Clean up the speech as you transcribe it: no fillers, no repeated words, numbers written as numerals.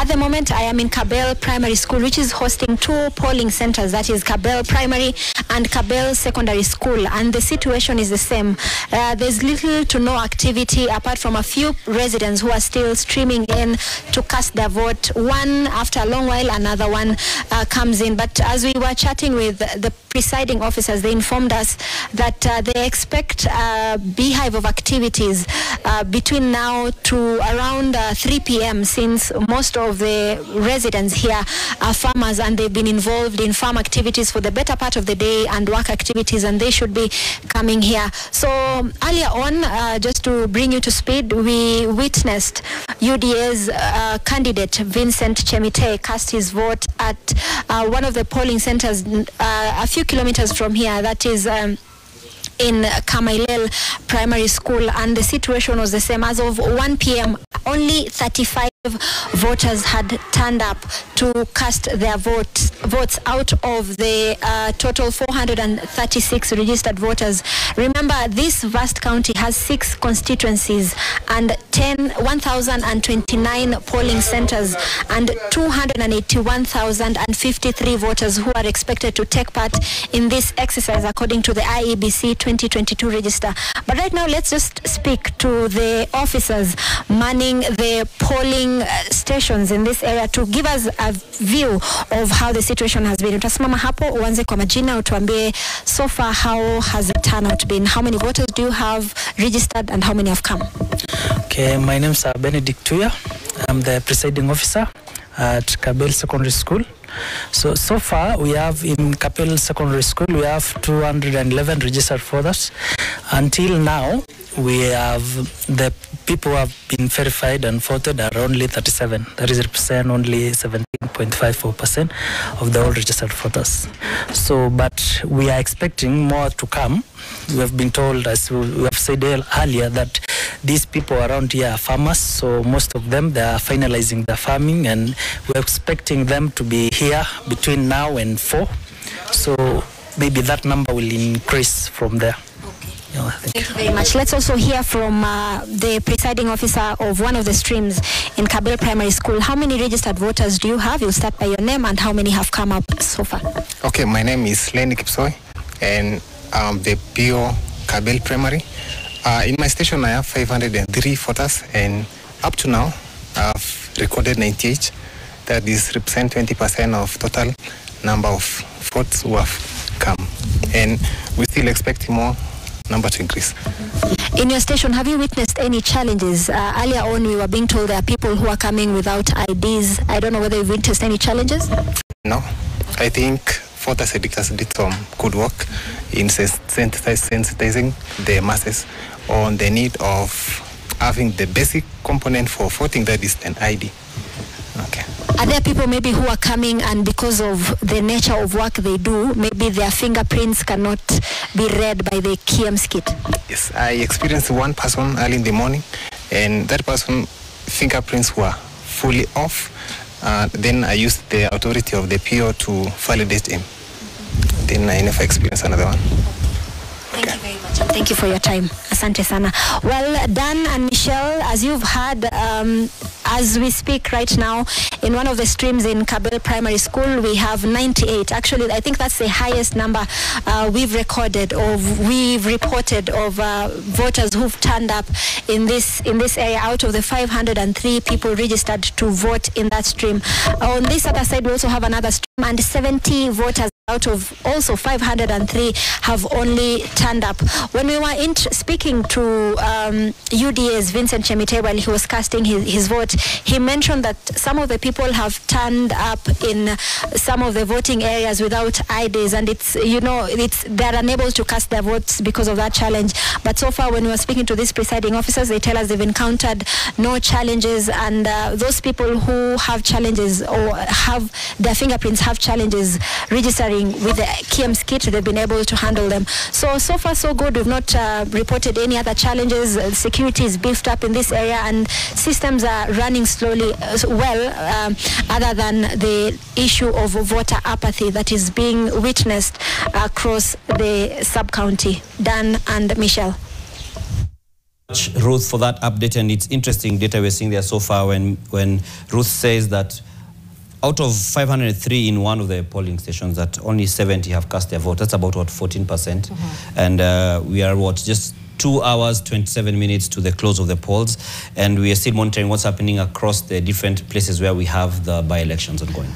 At the moment, I am in Kabel Primary School, which is hosting two polling centers, that is Kabel Primary and Kabel Secondary School, and the situation is the same. There's little to no activity apart from a few residents who are still streaming in to cast their vote. One after a long while, another one comes in. But as we were chatting with the presiding officers, they informed us that they expect a beehive of activities between now to around 3 p.m. since most of the residents here are farmers and they've been involved in farm activities for the better part of the day and work activities, and they should be coming here. So earlier on, just to bring you to speed, we witnessed UDA's candidate Vincent Chemite cast his vote at one of the polling centers a few kilometers from here, that is in Kamailel Primary School, and the situation was the same. As of 1 p.m., only 35 voters had turned up to cast their votes out of the total 436 registered voters. Remember, this vast county has 6 constituencies and 1,029 polling centers and 281,053 voters who are expected to take part in this exercise according to the IEBC 2022 register. But right now, let's just speak to the officers manning the polling stations in this area to give us a view of how the situation has been. Utasimama hapo, uanze kwa majina, utuambie so far how has the turnout been? How many voters do you have registered and how many have come? Okay, my name is Benedict Tuya. I'm the presiding officer at Kabel Secondary School. So far we have in Kabel Secondary School, we have 211 registered voters. Until now, we have the people who have been verified and voted are only 37. That is represent only 17.54% of the all registered voters. So, but we are expecting more to come. We have been told, as we have said earlier, that these people around here are farmers, so most of them, they are finalizing their farming, and we're expecting them to be here between now and 4. So maybe that number will increase from there. Thank you very much. Let's also hear from the presiding officer of one of the streams in Kabel Primary School. How many registered voters do you have? You'll start by your name, and how many have come up so far? Okay, my name is Lenny Kipsoy, and I'm the PO Kabel Primary. In my station, I have 503 voters, and up to now, I've recorded 98. That is represent 20% of total number of votes who have come, and we're still expecting more number to increase. In your station, have you witnessed any challenges? Earlier on, we were being told there are people who are coming without IDs. I don't know whether you've witnessed any challenges? No. I think voters did some good work in sensitizing the masses on the need of having the basic component for voting, that is an ID. Okay. Are there people maybe who are coming and because of the nature of work they do, maybe their fingerprints cannot be read by the KM's kit? Yes, I experienced one person early in the morning, and that person's fingerprints were fully off. Then I used the authority of the PO to validate him. Then I never experienced another one. Thank you very much. Thank you for your time. Asante sana. Well, Dan and Michelle, as you've heard, as we speak right now, in one of the streams in Kabel Primary School, we have 98. Actually, I think that's the highest number we've reported of voters who've turned up in this area out of the 503 people registered to vote in that stream. On this other side, we also have another stream, and 70 voters out of also 503 have only turned up. When we were speaking to UDA's Vincent Chemite while he was casting his vote, he mentioned that some of the people have turned up in some of the voting areas without IDs, and they're unable to cast their votes because of that challenge. But so far, when we were speaking to these presiding officers, they tell us they've encountered no challenges, and those people who have challenges or have their fingerprints have challenges registering with the KM's kit, they've been able to handle them. So far so good. We've not reported any other challenges. Security is beefed up in this area, and systems are running slowly well, other than the issue of voter apathy that is being witnessed across the sub-county. Dan and Michelle. Ruth, for that update, and it's interesting data we're seeing there so far when Ruth says that out of 503 in one of the polling stations, that only 70 have cast their vote. That's about, what, 14%? And we are, what, just 2 hours, 27 minutes to the close of the polls, and we are still monitoring what's happening across the different places where we have the by-elections ongoing.